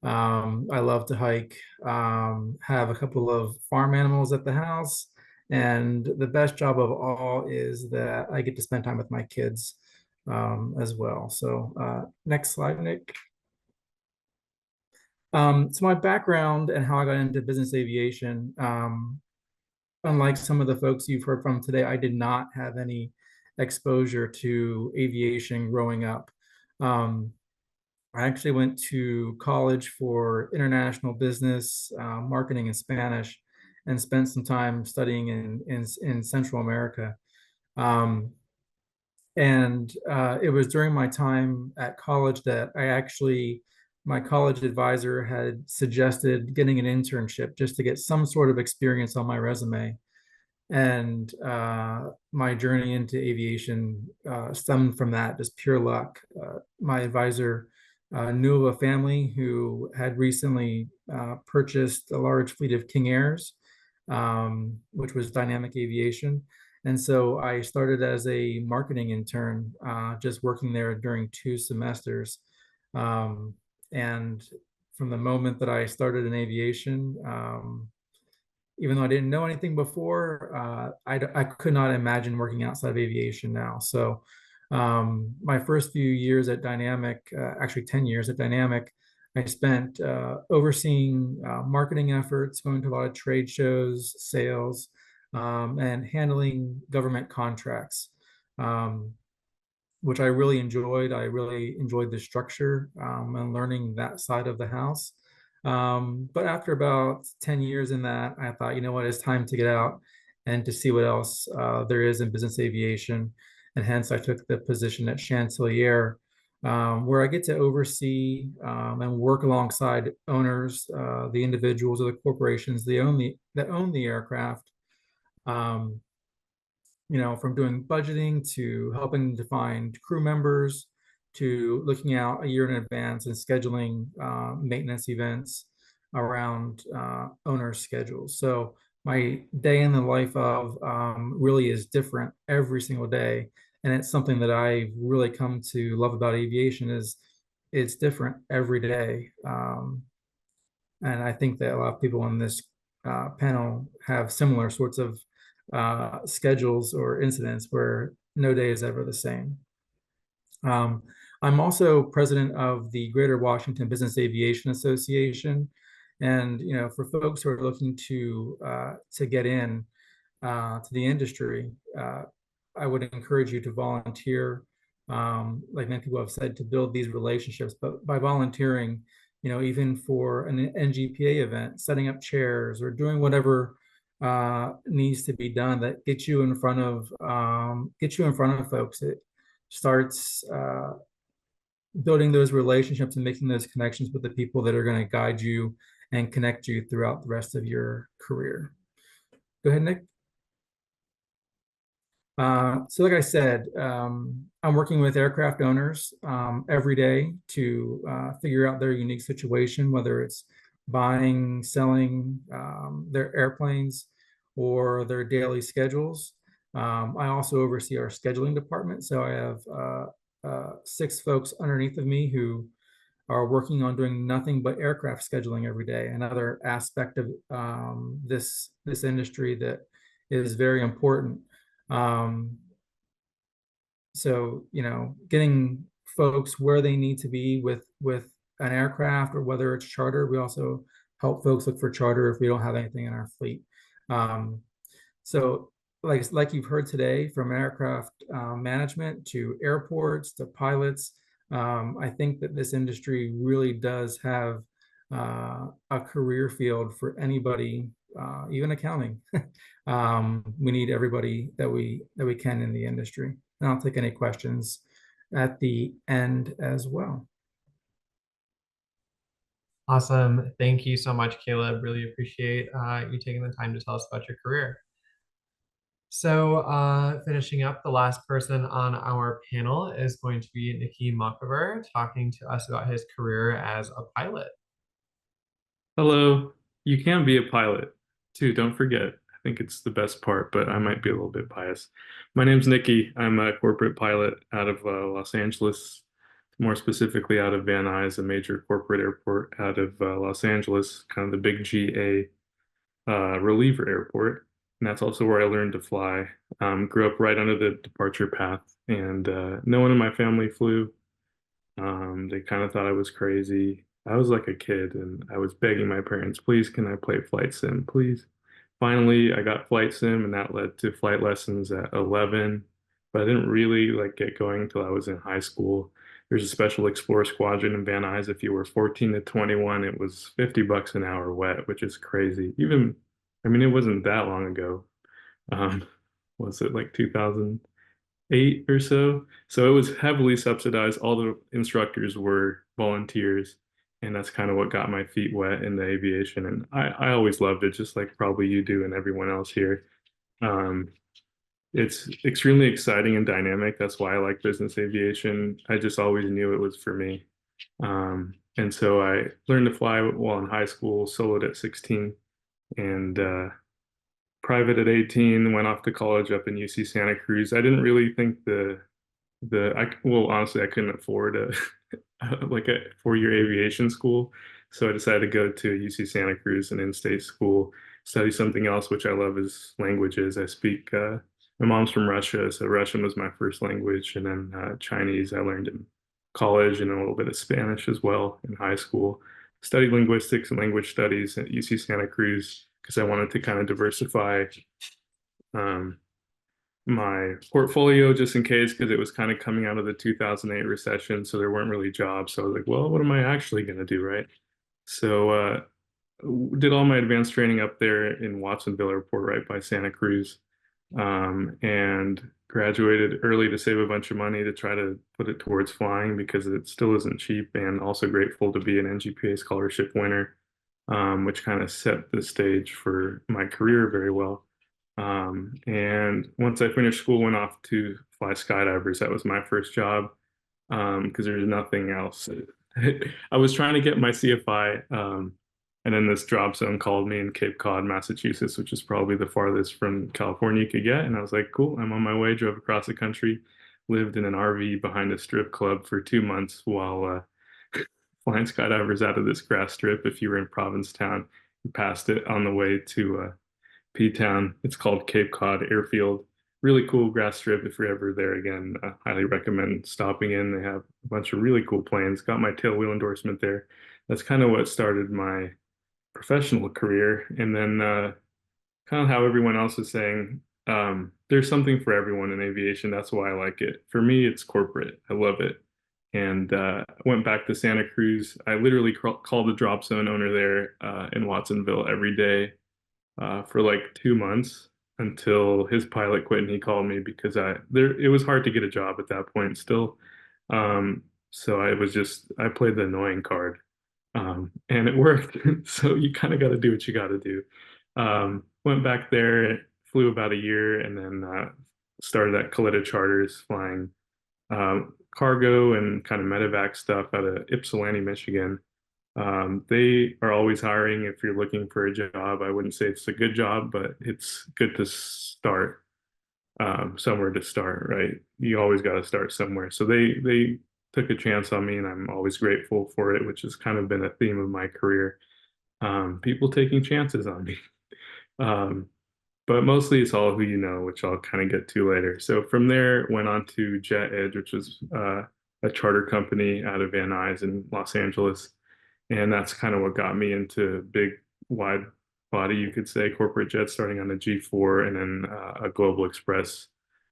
I love to hike, have a couple of farm animals at the house. And the best job of all is that I get to spend time with my kids as well. So next slide, Nick. So my background and how I got into business aviation, unlike some of the folks you've heard from today, I did not have any exposure to aviation growing up. I actually went to college for international business, marketing and Spanish, and spent some time studying in Central America. It was during my time at college that my college advisor had suggested getting an internship just to get some sort of experience on my resume. And my journey into aviation stemmed from that, just pure luck. My advisor knew of a family who had recently purchased a large fleet of King Airs, which was dynamic aviation. And so I started as a marketing intern, just working there during 2 semesters. And from the moment that I started in aviation, even though I didn't know anything before, I could not imagine working outside of aviation now. So my first few years at Dynamic, actually 10 years at Dynamic, I spent overseeing marketing efforts, going to a lot of trade shows, sales, and handling government contracts, which I really enjoyed. I really enjoyed the structure and learning that side of the house. But after about 10 years in that, I thought, you know what, it's time to get out and to see what else there is in business aviation. And hence I took the position at Chantilly Air, where I get to oversee and work alongside owners, the individuals or the corporations that own the aircraft. Um, from doing budgeting to helping to find crew members to looking out a year in advance and scheduling maintenance events around owners' schedules. So my day in the life of really is different every single day. And it's something that I really come to love about aviation is it's different every day. And I think that a lot of people on this panel have similar sorts of schedules or incidents where no day is ever the same. I'm also president of the Greater Washington Business Aviation Association. And, for folks who are looking to get in to the industry, I would encourage you to volunteer, like many people have said, to build these relationships. But by volunteering, even for an NGPA event, setting up chairs or doing whatever needs to be done that gets you in front of folks. It starts building those relationships and making those connections with the people that are going to guide you and connect you throughout the rest of your career. Go ahead, Nick. So like I said, I'm working with aircraft owners every day to figure out their unique situation, whether it's buying, selling their airplanes or their daily schedules. I also oversee our scheduling department. So I have 6 folks underneath of me who are working on doing nothing but aircraft scheduling every day. Another aspect of this industry that is very important. So, getting folks where they need to be with an aircraft or whether it's charter, we also help folks look for charter if we don't have anything in our fleet. So like you've heard today, from aircraft management to airports to pilots, I think that this industry really does have a career field for anybody, even accounting. We need everybody that we can in the industry. And I'll take any questions at the end as well. Awesome. Thank you so much, Caleb. Really appreciate you taking the time to tell us about your career. So finishing up, the last person on our panel is going to be Nikki Makover, talking to us about his career as a pilot. Hello. You can be a pilot too, don't forget. I think it's the best part, but I might be a little bit biased. My name's Nikki. I'm a corporate pilot out of Los Angeles, more specifically out of Van Nuys, a major corporate airport out of Los Angeles, kind of the big GA reliever airport. And that's also where I learned to fly. Grew up right under the departure path, and no one in my family flew. They kind of thought I was crazy. I was like a kid, and I was begging my parents, please, can I play flight sim, please? Finally, I got flight sim, and that led to flight lessons at 11, but I didn't really get going until I was in high school. There's a special Explorer Squadron in Van Nuys. If you were 14 to 21, it was $50 an hour wet, which is crazy. I mean, it wasn't that long ago. Was it like 2008 or so? So it was heavily subsidized. All the instructors were volunteers, and that's kind of what got my feet wet in the aviation. And I always loved it, just like probably you do and everyone else here. It's extremely exciting and dynamic. That's why I like business aviation. I just always knew it was for me. And so I learned to fly while in high school, soloed at 16, and private at 18, went off to college up in UC Santa Cruz. I didn't really think well, honestly, I couldn't afford like a 4-year aviation school. So I decided to go to UC Santa Cruz, an in-state school, study something else, which I love is languages. I speak, my mom's from Russia, so Russian was my first language. And then Chinese I learned in college, and a little bit of Spanish as well in high school. Studied linguistics and language studies at UC Santa Cruz because I wanted to kind of diversify my portfolio just in case, because it was kind of coming out of the 2008 recession, so there weren't really jobs. So I was like, well, what am I actually going to do, right? So did all my advanced training up there in Watsonville Airport right by Santa Cruz. and graduated early to save a bunch of money to try to put it towards flying because it still isn't cheap, and also grateful to be an NGPA scholarship winner, which kind of set the stage for my career very well. And once I finished school, went off to fly skydivers. That was my first job because there's nothing else. I was trying to get my CFI, and then this drop zone called me in Cape Cod, Massachusetts, which is probably the farthest from California you could get. And I was like, cool, I'm on my way. Drove across the country, lived in an RV behind a strip club for 2 months while flying skydivers out of this grass strip. If you were in Provincetown, you passed it on the way to P-Town. It's called Cape Cod Airfield. Really cool grass strip. If you're ever there again, highly recommend stopping in. They have a bunch of really cool planes. Got my tailwheel endorsement there. That's kind of what started my professional career. And then kind of how everyone else is saying, there's something for everyone in aviation. That's why I like it. For me, it's corporate. I love it. And went back to Santa Cruz. I literally called the drop zone owner there in Watsonville every day for like 2 months until his pilot quit and he called me because it was hard to get a job at that point still. So I played the annoying card. And it worked. So you kind of got to do what you got to do. Went back there, flew about a year, and then started at Coletta Charters flying cargo and kind of medevac stuff out of Ypsilanti, Michigan. They are always hiring if you're looking for a job. I wouldn't say it's a good job, but it's good to start somewhere to start, right? You always got to start somewhere. So they took a chance on me, and I'm always grateful for it, which has kind of been a theme of my career. People taking chances on me. Um, but mostly it's all who you know, which I'll kind of get to later. So from there, went on to Jet Edge, which was a charter company out of Van Nuys in Los Angeles. And that's kind of what got me into big, wide body, you could say, corporate jets, starting on the G4 and then a Global Express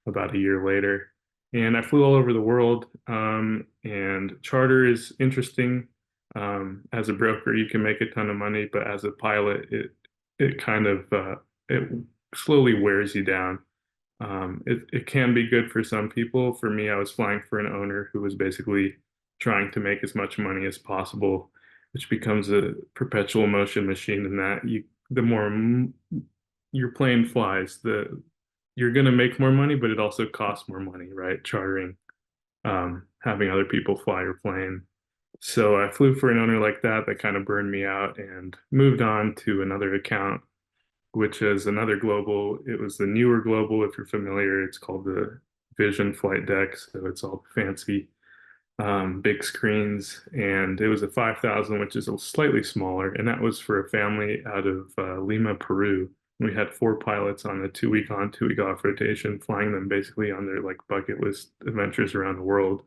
about a year later. And I flew all over the world. And charter is interesting. As a broker, you can make a ton of money, but as a pilot, it kind of it slowly wears you down. It can be good for some people. For me, I was flying for an owner who was basically trying to make as much money as possible, which becomes a perpetual motion machine. In that the more your plane flies, you're going to make more money, but it also costs more money, right? Chartering, having other people fly your plane. So I flew for an owner like that kind of burned me out and moved on to another account, which is another global. It was the newer global, if you're familiar. It's called the Vision Flight Deck. So it's all fancy, big screens. And it was a 5,000, which is a slightly smaller. And that was for a family out of Lima, Peru. We had 4 pilots on a 2-week on, 2-week off rotation, flying them basically on their like bucket list adventures around the world,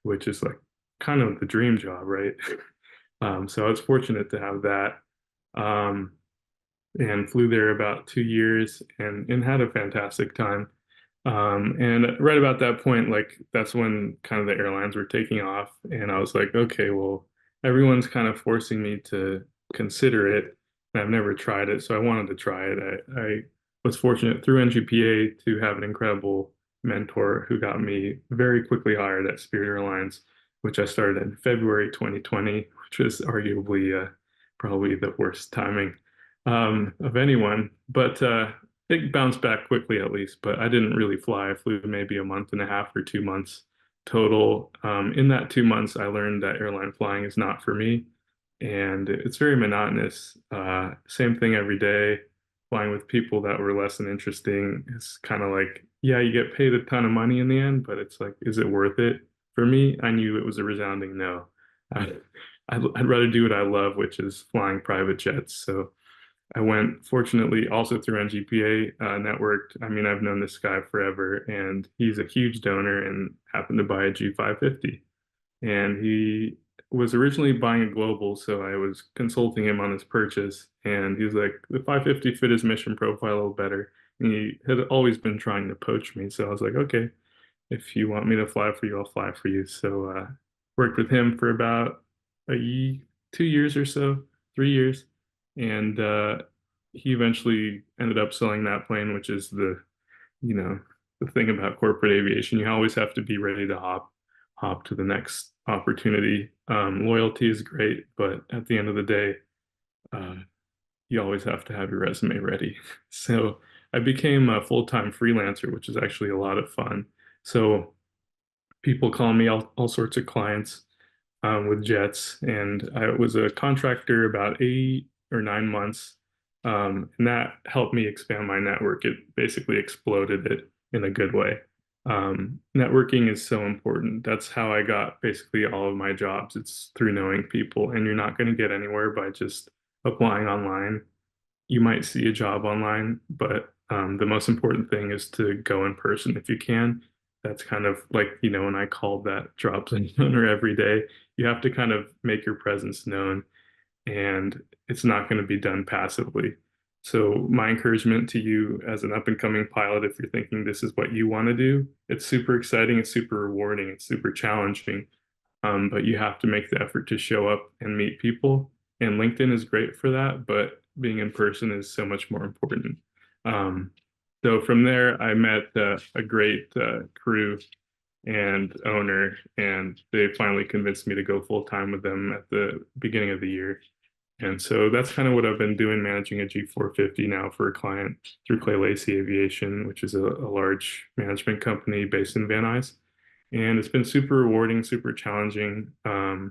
which is like kind of the dream job, right? So I was fortunate to have that. And flew there about 2 years and had a fantastic time. And right about that point, like that's when kind of the airlines were taking off. And I was like, okay, well, everyone's kind of forcing me to consider it. And I've never tried it, so I wanted to try it. I was fortunate through NGPA to have an incredible mentor who got me very quickly hired at Spirit Airlines, which I started in February 2020, which was arguably probably the worst timing of anyone, but it bounced back quickly at least. But I didn't really fly. I flew maybe a month and a half or 2 months total. In that 2 months, I learned that airline flying is not for me, and it's very monotonous. Same thing every day. Flying with people that were less than interesting. It's kind of like, yeah, you get paid a ton of money in the end, but it's like, is it worth it? For me, I knew it was a resounding no. I'd rather do what I love, which is flying private jets. So I went, fortunately, also through NGPA networked. I mean, I've known this guy forever, and he's a huge donor and happened to buy a G550. And he was originally buying a global, so I was consulting him on his purchase. And he was like, the 550 fit his mission profile a little better. And he had always been trying to poach me. So I was like, okay, if you want me to fly for you, I'll fly for you. So worked with him for about 2 years or so, 3 years. And he eventually ended up selling that plane, which is the the thing about corporate aviation. You always have to be ready to hop to the next opportunity. Loyalty is great, but at the end of the day, you always have to have your resume ready. So I became a full-time freelancer, which is actually a lot of fun. So people call me all sorts of clients with jets, and I was a contractor about 8 or 9 months, and that helped me expand my network. It basically exploded it in a good way. Networking is so important. That's how I got basically all of my jobs. It's through knowing people, and you're not going to get anywhere by just applying online. You might see a job online, but the most important thing is to go in person if you can. That's kind of like, when I called that drop owner every day, you have to kind of make your presence known, and it's not going to be done passively. So my encouragement to you as an up and coming pilot, if you're thinking this is what you want to do, it's super exciting, it's super rewarding, it's super challenging. But you have to make the effort to show up and meet people. And LinkedIn is great for that, but being in person is so much more important. So from there, I met a great crew and owner, and they finally convinced me to go full time with them at the beginning of the year. And so that's kind of what I've been doing, managing a G450 now for a client through Clay Lacy Aviation, which is a large management company based in Van Nuys. And it's been super rewarding, super challenging. I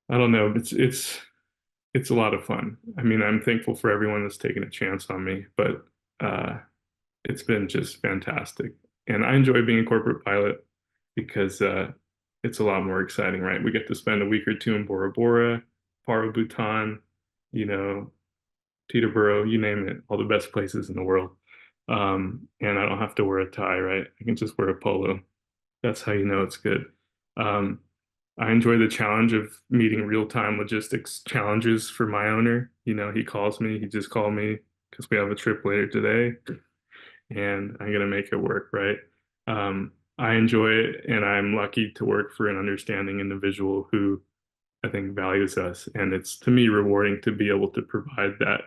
don't know, it's a lot of fun. I mean, I'm thankful for everyone that's taken a chance on me, but uh, it's been just fantastic. And I enjoy being a corporate pilot because it's a lot more exciting, right? We get to spend a week or two in Bora Bora, Paro, Bhutan, you know, Teterboro, you name it, all the best places in the world. And I don't have to wear a tie, right? I can just wear a polo. That's how you know it's good. Um, I enjoy the challenge of meeting real-time logistics challenges for my owner. He calls me, he just called me because we have a trip later today and I'm gonna make it work, right? I enjoy it, and I'm lucky to work for an understanding individual who I think values us. And it's, to me, rewarding to be able to provide that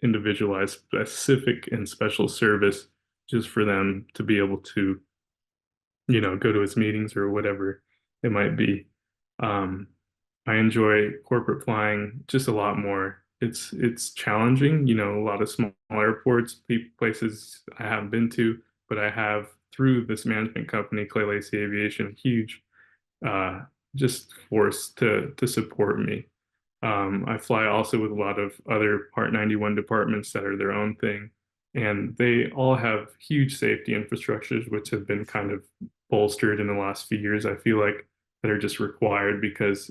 individualized, specific, and special service just for them to be able to, go to his meetings or whatever it might be. Um, I enjoy corporate flying just a lot more. It's challenging, a lot of small airports, places I haven't been to, but I have through this management company, Clay Lacy Aviation, huge uh, just force to support me. I fly also with a lot of other Part 91 departments that are their own thing, and they all have huge safety infrastructures, which have been kind of bolstered in the last few years. I feel like that are just required because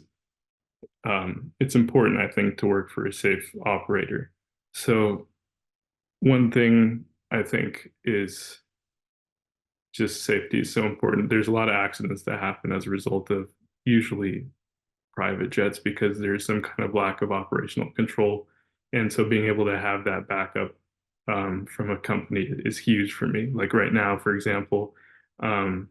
it's important, I think, to work for a safe operator. So one thing I think is just safety is so important. There's a lot of accidents that happen as a result of usually private jets because there's some kind of lack of operational control. And so being able to have that backup from a company is huge for me. Like right now, for example, um,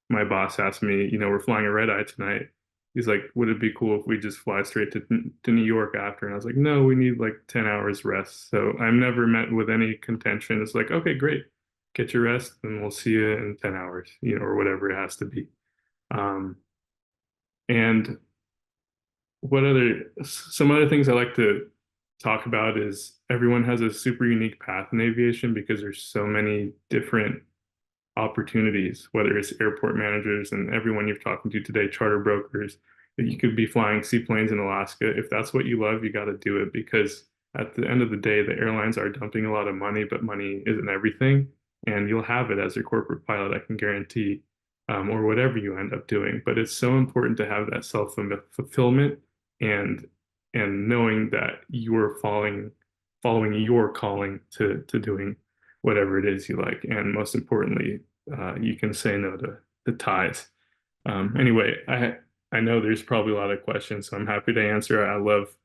my boss asked me, we're flying a red eye tonight. He's like, would it be cool if we just fly straight to New York after? And I was like, no, we need like 10 hours rest. So I'm never met with any contention. It's like, okay, great. Get your rest and we'll see you in 10 hours, or whatever it has to be. And some other things I like to talk about is everyone has a super unique path in aviation because there's so many different opportunities, whether it's airport managers and everyone you're talking to today, charter brokers, that you could be flying seaplanes in Alaska. If that's what you love, you got to do it because at the end of the day, the airlines are dumping a lot of money, but money isn't everything. And you'll have it as a corporate pilot, I can guarantee, or whatever you end up doing. But it's so important to have that self-fulfillment and knowing that you're following your calling to doing whatever it is you like. And most importantly, you can say no to the ties. Anyway, I know there's probably a lot of questions, so I'm happy to answer. I love,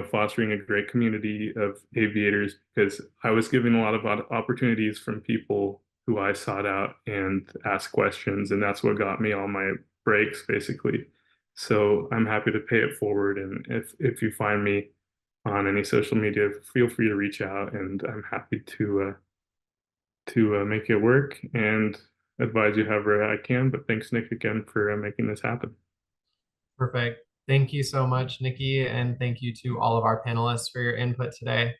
fostering a great community of aviators because I was given a lot of opportunities from people who I sought out and asked questions, and that's what got me all my breaks, basically. So I'm happy to pay it forward. And if you find me on any social media, feel free to reach out, and I'm happy to to make it work and advise you however I can. But thanks, Nick, again for making this happen. Perfect. Thank you so much, Nikki, and thank you to all of our panelists for your input today.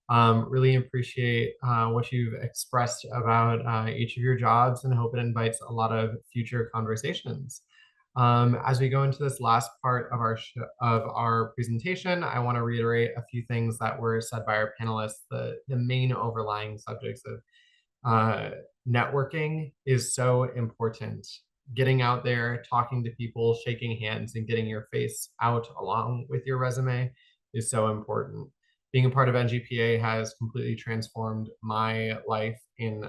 Really appreciate what you've expressed about each of your jobs, and hope it invites a lot of future conversations. As we go into this last part of our presentation, I want to reiterate a few things that were said by our panelists. The main overlying subjects of networking is so important. Getting out there, talking to people, shaking hands, and getting your face out along with your resume is so important. Being a part of NGPA has completely transformed my life in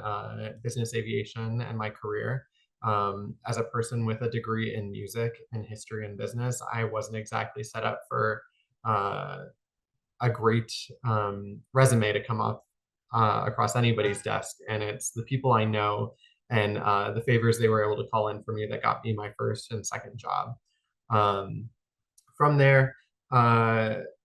business aviation and my career. As a person with a degree in music and history and business, I wasn't exactly set up for a great resume to come up across anybody's desk. And it's the people I know and the favors they were able to call in for me that got me my first and second job. From there,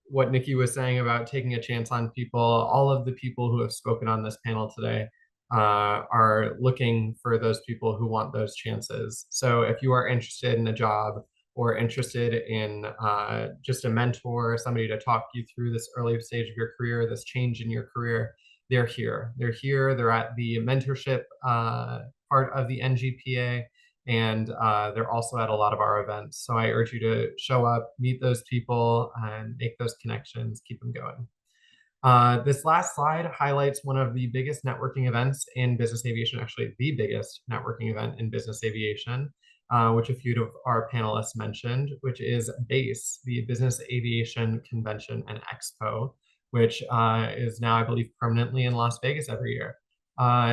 what Nikki was saying about taking a chance on people, all of the people who have spoken on this panel today are looking for those people who want those chances. So if you are interested in a job or interested in just a mentor, somebody to talk you through this early stage of your career, this change in your career, they're here. They're here. They're at the mentorship part of the NGPA, and they're also at a lot of our events. So I urge you to show up, meet those people, and make those connections, keep them going. This last slide highlights one of the biggest networking events in business aviation, actually the biggest networking event in business aviation, which a few of our panelists mentioned, which is BASE, the Business Aviation Convention and Expo, which is now, I believe, permanently in Las Vegas every year.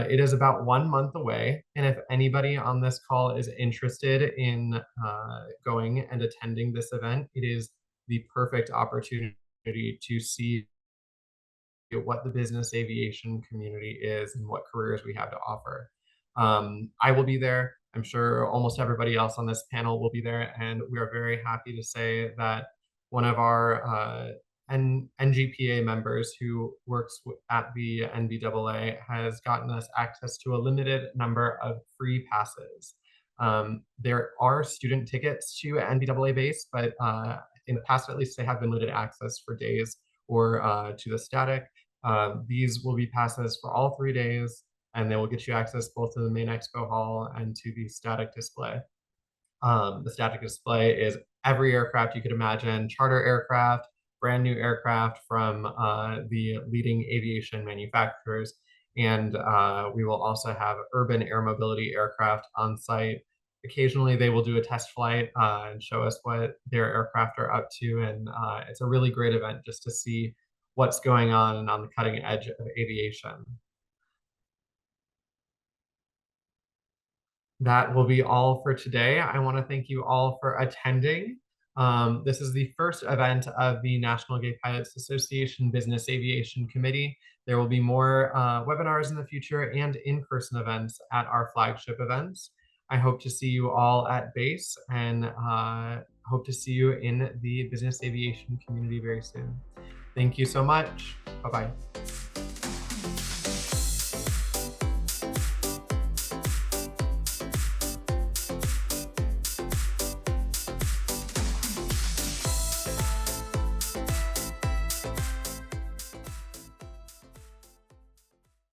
It is about 1 month away, and if anybody on this call is interested in going and attending this event, it is the perfect opportunity to see what the business aviation community is and what careers we have to offer. I will be there. I'm sure almost everybody else on this panel will be there, and we are very happy to say that one of our NGPA members who works at the NBAA has gotten us access to a limited number of free passes. There are student tickets to NBAA base, but in the past, at least, they have been limited access for days or to the static. These will be passes for all 3 days, and they will get you access both to the main expo hall and to the static display. The static display is every aircraft you could imagine, charter aircraft, brand new aircraft from the leading aviation manufacturers. And we will also have urban air mobility aircraft on site. Occasionally they will do a test flight and show us what their aircraft are up to. And it's a really great event just to see what's going on the cutting edge of aviation. That will be all for today. I want to thank you all for attending. This is the first event of the National Gay Pilots Association Business Aviation Committee. There will be more webinars in the future and in-person events at our flagship events. I hope to see you all at BASE, and hope to see you in the business aviation community very soon. Thank you so much. Bye-bye.